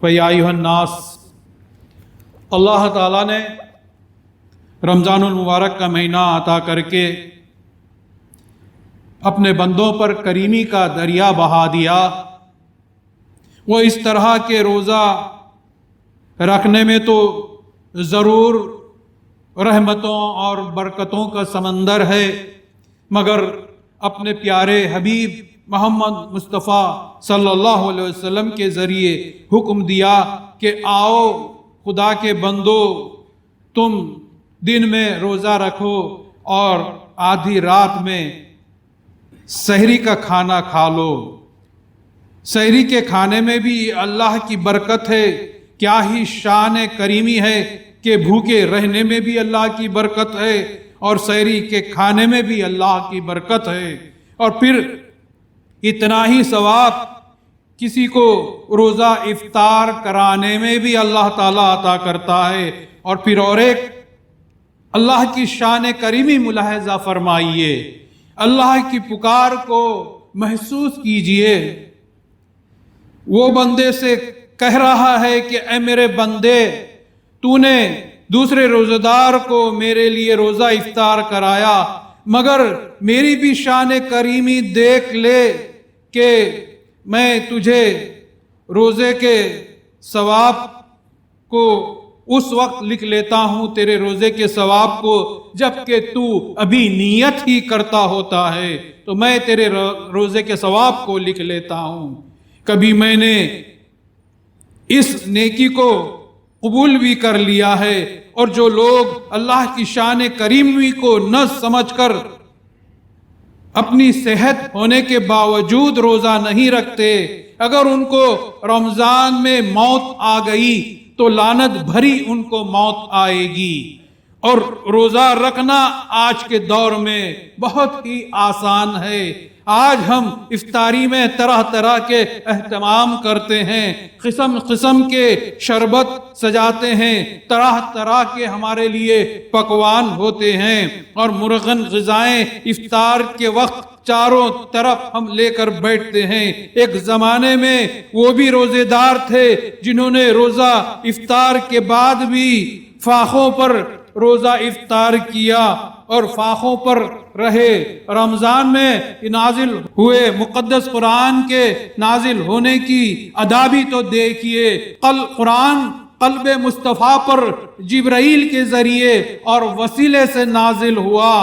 فَيَا أَيُّهَا النَّاسِ، اللہ تعالیٰ نے رمضان المبارک کا مہینہ عطا کر کے اپنے بندوں پر کریمی کا دریا بہا دیا۔ وہ اس طرح کے روزہ رکھنے میں تو ضرور رحمتوں اور برکتوں کا سمندر ہے، مگر اپنے پیارے حبیب محمد مصطفیٰ صلی اللہ علیہ وسلم کے ذریعے حکم دیا کہ آؤ خدا کے بندو، تم دن میں روزہ رکھو اور آدھی رات میں سحری کا کھانا کھا لو۔ سحری کے کھانے میں بھی اللہ کی برکت ہے، کیا ہی شان کریمی ہے کہ بھوکے رہنے میں بھی اللہ کی برکت ہے اور سحری کے کھانے میں بھی اللہ کی برکت ہے، اور پھر اتنا ہی ثواب کسی کو روزہ افطار کرانے میں بھی اللہ تعالیٰ عطا کرتا ہے۔ اور پھر اور ایک اللہ کی شان کریمی ملاحظہ فرمائیے، اللہ کی پکار کو محسوس کیجئے۔ وہ بندے سے کہہ رہا ہے کہ اے میرے بندے، تو نے دوسرے روزہ دار کو میرے لیے روزہ افطار کرایا، مگر میری بھی شان کریمی دیکھ لے کہ میں تجھے روزے کے ثواب کو اس وقت لکھ لیتا ہوں، تیرے روزے کے ثواب کو، جبکہ تو ابھی نیت ہی کرتا ہوتا ہے، تو میں تیرے روزے کے ثواب کو لکھ لیتا ہوں۔ کبھی میں نے اس نیکی کو قبول بھی کر لیا ہے، اور جو لوگ اللہ کی شان کریمی کو نہ سمجھ کر اپنی صحت ہونے کے باوجود روزہ نہیں رکھتے، اگر ان کو رمضان میں موت آ گئی تو لعنت بھری ان کو موت آئے گی۔ اور روزہ رکھنا آج کے دور میں بہت ہی آسان ہے۔ آج ہم افطاری میں طرح طرح کے اہتمام کرتے ہیں، قسم قسم کے شربت سجاتے ہیں، طرح طرح کے ہمارے لیے پکوان ہوتے ہیں، اور مرغن غذائیں افطار کے وقت چاروں طرف ہم لے کر بیٹھتے ہیں۔ ایک زمانے میں وہ بھی روزے دار تھے جنہوں نے روزہ افطار کے بعد بھی فاخوں پر روزہ افطار کیا اور فاخوں پر رہے۔ رمضان میں نازل ہوئے مقدس قرآن کے نازل ہونے کی ادا بھی تو دیکھیے، قرآن قلب مصطفیٰ پر جبرائیل کے ذریعے اور وسیلے سے نازل ہوا۔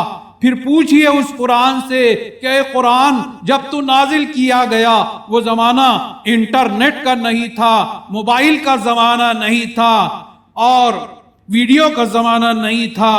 پھر پوچھئے اس قرآن سے کہ اے قرآن، جب تو نازل کیا گیا وہ زمانہ انٹرنیٹ کا نہیں تھا، موبائل کا زمانہ نہیں تھا، اور ویڈیو کا زمانہ نہیں تھا،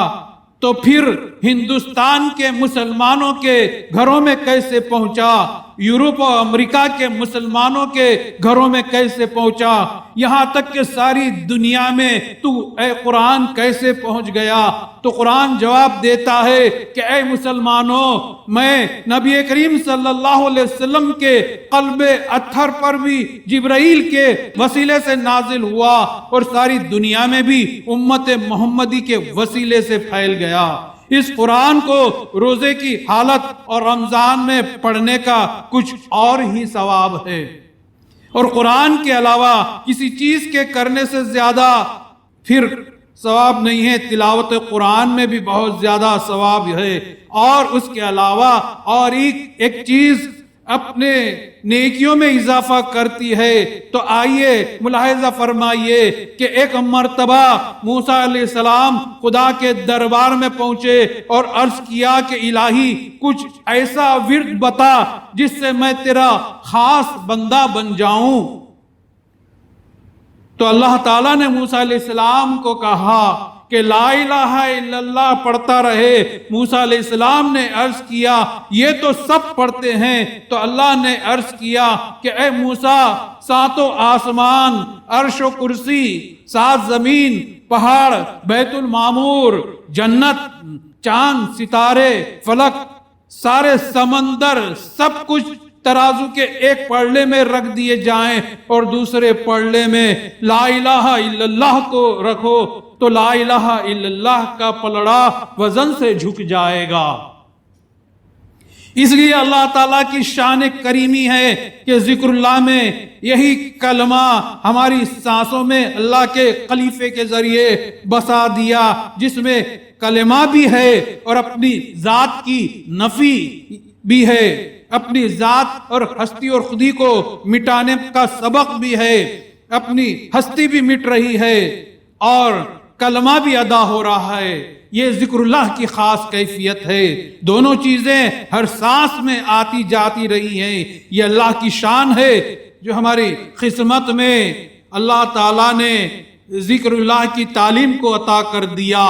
تو پھر ہندوستان کے مسلمانوں کے گھروں میں کیسے پہنچا؟ یورپ اور امریکہ کے مسلمانوں کے گھروں میں کیسے پہنچا؟ یہاں تک کہ ساری دنیا میں تو اے قرآن کیسے پہنچ گیا؟ تو قرآن جواب دیتا ہے کہ اے مسلمانوں، میں نبی کریم صلی اللہ علیہ وسلم کے قلب اطہر پر بھی جبرائیل کے وسیلے سے نازل ہوا، اور ساری دنیا میں بھی امت محمدی کے وسیلے سے پھیل گیا۔ اس قرآن کو روزے کی حالت اور رمضان میں پڑھنے کا کچھ اور ہی ثواب ہے، اور قرآن کے علاوہ کسی چیز کے کرنے سے زیادہ پھر ثواب نہیں ہے۔ تلاوت قرآن میں بھی بہت زیادہ ثواب ہے، اور اس کے علاوہ اور ایک چیز اپنے نیکیوں میں اضافہ کرتی ہے۔ تو آئیے ملاحظہ فرمائیے کہ ایک مرتبہ موسیٰ علیہ السلام خدا کے دربار میں پہنچے اور عرض کیا کہ الہی کچھ ایسا ورد بتا جس سے میں تیرا خاص بندہ بن جاؤں۔ تو اللہ تعالیٰ نے موسیٰ علیہ السلام کو کہا کہ لا الہ الا اللہ پڑھتا رہے۔ موسیٰ علیہ السلام نے عرض کیا یہ تو سب پڑھتے ہیں، تو اللہ نے عرض کیا کہ اے موسیٰ، ساتوں آسمان، عرش و کرسی، 7 زمین، پہاڑ، بیت المعمور، جنت، چاند، ستارے، فلک، سارے سمندر، سب کچھ ترازو کے ایک پلڑے میں رکھ دیے جائیں اور دوسرے پلڑے میں لا الہ الا اللہ کو رکھو، تو لا الہ الا اللہ کا پلڑا وزن سے جھک جائے گا۔ اس لیے اللہ تعالیٰ کی شان کریمی ہے کہ ذکر اللہ میں یہی کلمہ ہماری سانسوں میں اللہ کے خلیفے کے ذریعے بسا دیا، جس میں کلمہ بھی ہے اور اپنی ذات کی نفی بھی ہے، اپنی ذات اور ہستی اور خودی کو مٹانے کا سبق بھی ہے، اپنی ہستی بھی مٹ رہی ہے اور کلمہ بھی ادا ہو رہا ہے۔ یہ ذکر اللہ کی خاص کیفیت ہے، دونوں چیزیں ہر سانس میں آتی جاتی رہی ہیں۔ یہ اللہ کی شان ہے جو ہماری قسمت میں اللہ تعالیٰ نے ذکر اللہ کی تعلیم کو عطا کر دیا۔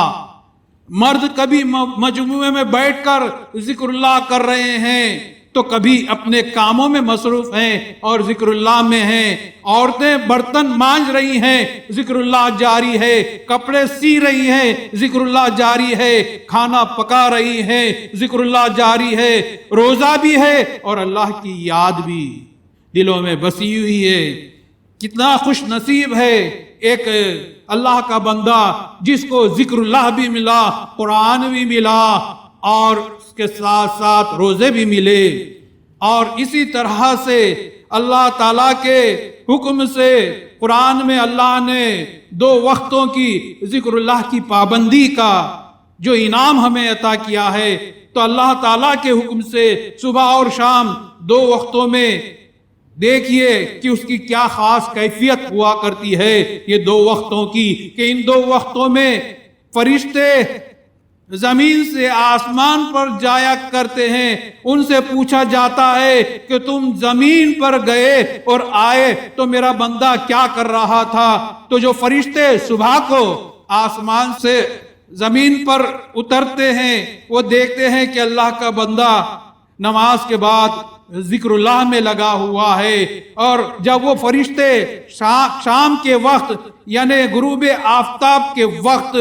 مرد کبھی مجموعے میں بیٹھ کر ذکر اللہ کر رہے ہیں تو کبھی اپنے کاموں میں مصروف ہیں اور ذکر اللہ میں ہیں، عورتیں برتن مانج رہی ہیں، ذکر اللہ جاری ہے، کپڑے سی رہی ہیں، ذکر اللہ جاری ہے، کھانا پکا رہی ہیں، ذکر اللہ جاری ہے، روزہ بھی ہے اور اللہ کی یاد بھی دلوں میں بسی ہوئی ہے۔ کتنا خوش نصیب ہے ایک اللہ کا بندہ جس کو ذکر اللہ بھی ملا، قرآن بھی ملا اور اس کے ساتھ ساتھ روزے بھی ملے۔ اور اسی طرح سے اللہ تعالیٰ کے حکم سے قرآن میں اللہ نے 2 وقتوں کی ذکر اللہ کی پابندی کا جو انعام ہمیں عطا کیا ہے، تو اللہ تعالیٰ کے حکم سے صبح اور شام 2 وقتوں میں دیکھیے کہ اس کی کیا خاص کیفیت ہوا کرتی ہے یہ 2 وقتوں کی، کہ ان 2 وقتوں میں فرشتے زمین سے آسمان پر جایا کرتے ہیں، ان سے پوچھا جاتا ہے کہ تم زمین پر گئے اور آئے تو میرا بندہ کیا کر رہا تھا؟ تو جو فرشتے صبح کو آسمان سے زمین پر اترتے ہیں وہ دیکھتے ہیں کہ اللہ کا بندہ نماز کے بعد ذکر اللہ میں لگا ہوا ہے، اور جب وہ فرشتے شام کے وقت یعنی غروب آفتاب کے وقت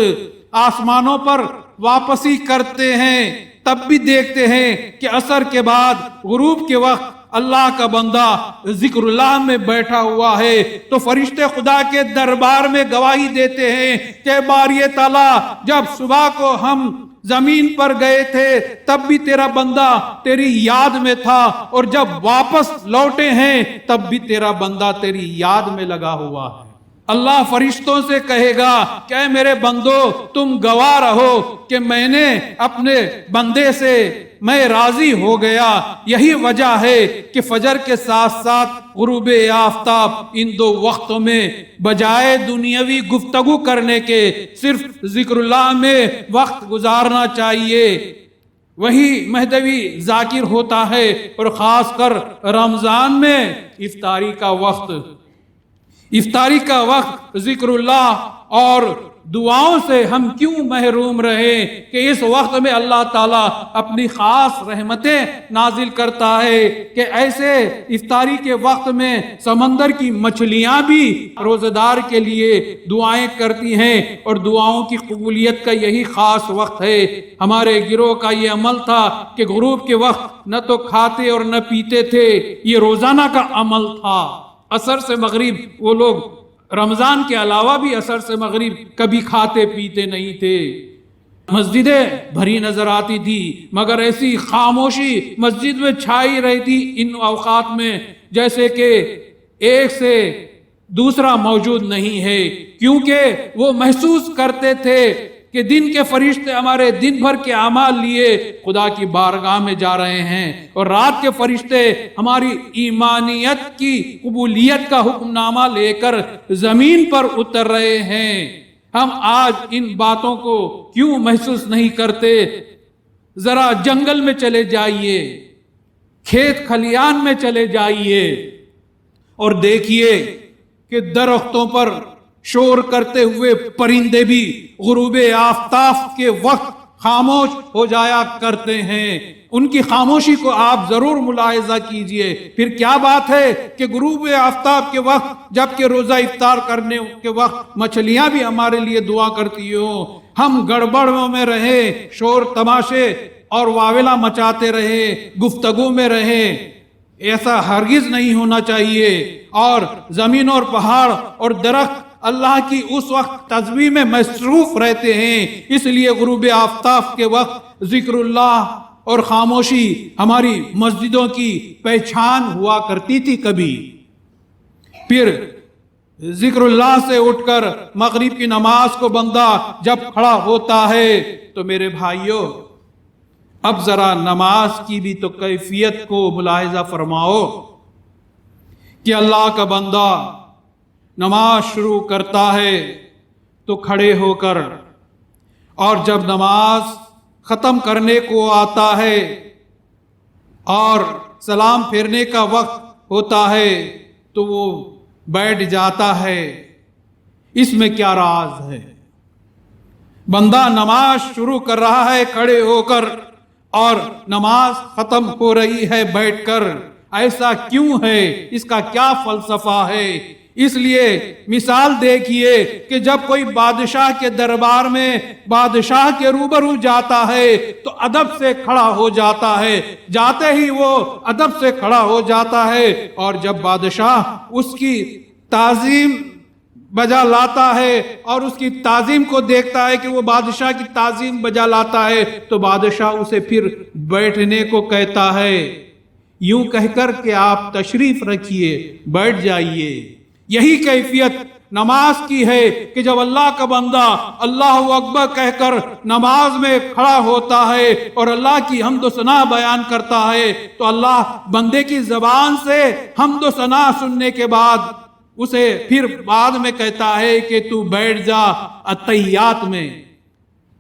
آسمانوں پر واپسی کرتے ہیں تب بھی دیکھتے ہیں کہ عصر کے بعد غروب کے وقت اللہ کا بندہ ذکر اللہ میں بیٹھا ہوا ہے، تو فرشتے خدا کے دربار میں گواہی دیتے ہیں کہ باری تعالیٰ جب صبح کو ہم زمین پر گئے تھے تب بھی تیرا بندہ تیری یاد میں تھا، اور جب واپس لوٹے ہیں تب بھی تیرا بندہ تیری یاد میں لگا ہوا ہے۔ اللہ فرشتوں سے کہے گا کہ اے میرے بندو تم گواہ رہو کہ میں نے اپنے بندے سے میں راضی ہو گیا۔ یہی وجہ ہے کہ فجر کے ساتھ ساتھ غروب آفتاب ان 2 وقتوں میں بجائے دنیاوی گفتگو کرنے کے صرف ذکر اللہ میں وقت گزارنا چاہیے۔ وہی مہدوی ذاکر ہوتا ہے، اور خاص کر رمضان میں افطاری کا وقت ذکر اللہ اور دعاؤں سے ہم کیوں محروم رہے کہ اس وقت میں اللہ تعالیٰ اپنی خاص رحمتیں نازل کرتا ہے کہ ایسے افطاری کے وقت میں سمندر کی مچھلیاں بھی روزہ دار کے لیے دعائیں کرتی ہیں، اور دعاؤں کی قبولیت کا یہی خاص وقت ہے۔ ہمارے گروہ کا یہ عمل تھا کہ غروب کے وقت نہ تو کھاتے اور نہ پیتے تھے، یہ روزانہ کا عمل تھا۔ عصر سے مغرب وہ لوگ رمضان کے علاوہ بھی عصر سے مغرب کبھی کھاتے پیتے نہیں تھے۔ مسجدیں بھری نظر آتی تھی مگر ایسی خاموشی مسجد میں چھائی رہتی ان اوقات میں جیسے کہ ایک سے دوسرا موجود نہیں ہے، کیونکہ وہ محسوس کرتے تھے کہ دن کے فرشتے ہمارے دن بھر کے اعمال لیے خدا کی بارگاہ میں جا رہے ہیں، اور رات کے فرشتے ہماری ایمانیت کی قبولیت کا حکم نامہ لے کر زمین پر اتر رہے ہیں۔ ہم آج ان باتوں کو کیوں محسوس نہیں کرتے؟ ذرا جنگل میں چلے جائیے، کھیت کھلیان میں چلے جائیے اور دیکھیے کہ درختوں پر شور کرتے ہوئے پرندے بھی غروب آفتاب کے وقت خاموش ہو جایا کرتے ہیں۔ ان کی خاموشی کو آپ ضرور ملاحظہ کیجئے۔ پھر کیا بات ہے کہ غروب آفتاب کے وقت جبکہ روزہ افطار کرنے کے وقت مچھلیاں بھی ہمارے لیے دعا کرتی ہوں، ہم گڑبڑوں میں رہے، شور تماشے اور واویلا مچاتے رہے، گفتگو میں رہے، ایسا ہرگز نہیں ہونا چاہیے۔ اور زمین اور پہاڑ اور درخت اللہ کی اس وقت تسبیح میں مصروف رہتے ہیں، اس لیے غروب آفتاب کے وقت ذکر اللہ اور خاموشی ہماری مسجدوں کی پہچان ہوا کرتی تھی کبھی۔ پھر ذکر اللہ سے اٹھ کر مغرب کی نماز کو بندہ جب کھڑا ہوتا ہے تو میرے بھائیوں اب ذرا نماز کی بھی تو کیفیت کو ملاحظہ فرماؤ کہ اللہ کا بندہ نماز شروع کرتا ہے تو کھڑے ہو کر، اور جب نماز ختم کرنے کو آتا ہے اور سلام پھیرنے کا وقت ہوتا ہے تو وہ بیٹھ جاتا ہے۔ اس میں کیا راز ہے؟ بندہ نماز شروع کر رہا ہے کھڑے ہو کر اور نماز ختم ہو رہی ہے بیٹھ کر، ایسا کیوں ہے؟ اس کا کیا فلسفہ ہے؟ اس لیے مثال دیکھیے کہ جب کوئی بادشاہ کے دربار میں بادشاہ کے روبرو جاتا ہے تو ادب سے کھڑا ہو جاتا ہے، جاتے ہی وہ ادب سے کھڑا ہو جاتا ہے، اور جب بادشاہ اس کی تعظیم بجا لاتا ہے اور اس کی تعظیم کو دیکھتا ہے کہ وہ بادشاہ کی تعظیم بجا لاتا ہے تو بادشاہ اسے پھر بیٹھنے کو کہتا ہے، یوں کہہ کر کہ آپ تشریف رکھیے، بیٹھ جائیے۔ یہی کیفیت نماز کی ہے کہ جب اللہ کا بندہ اللہ اکبر کہہ کر نماز میں کھڑا ہوتا ہے اور اللہ کی حمد و ثنا بیان کرتا ہے تو اللہ بندے کی زبان سے حمد و ثنا سننے کے بعد اسے پھر بعد میں کہتا ہے کہ تو بیٹھ جا اتحیات میں،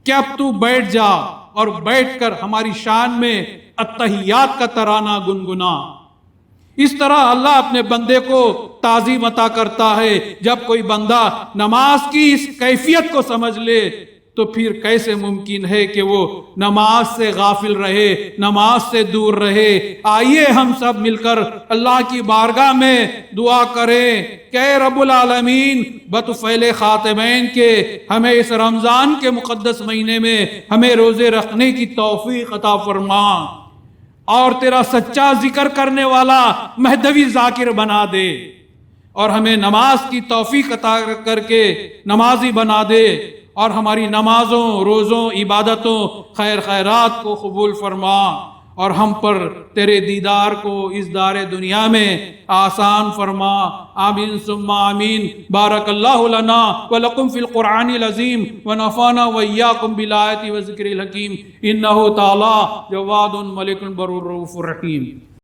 کہ اب تو بیٹھ جا اور بیٹھ کر ہماری شان میں اتحیات کا ترانہ گنگنا۔ اس طرح اللہ اپنے بندے کو تعظیم عطا کرتا ہے۔ جب کوئی بندہ نماز کی اس کیفیت کو سمجھ لے تو پھر کیسے ممکن ہے کہ وہ نماز سے غافل رہے، نماز سے دور رہے؟ آئیے ہم سب مل کر اللہ کی بارگاہ میں دعا کریں کہ اے رب العالمین بطفیل خاتمین کے ہمیں اس رمضان کے مقدس مہینے میں ہمیں روزے رکھنے کی توفیق عطا فرما اور تیرا سچا ذکر کرنے والا مہدوی ذاکر بنا دے، اور ہمیں نماز کی توفیق عطا کر کے نمازی بنا دے، اور ہماری نمازوں، روزوں، عبادتوں، خیر خیرات کو قبول فرما، اور ہم پر تیرے دیدار کو اس دار دنیا میں آسان فرما۔ آمین ثم آمین۔ بارک اللہ لنا ولکم فی القرآن العظیم ونفعنا وإیاکم بالآیات والذکر الحکیم، انہ تعالی جواد ملک بر رؤوف رحیم۔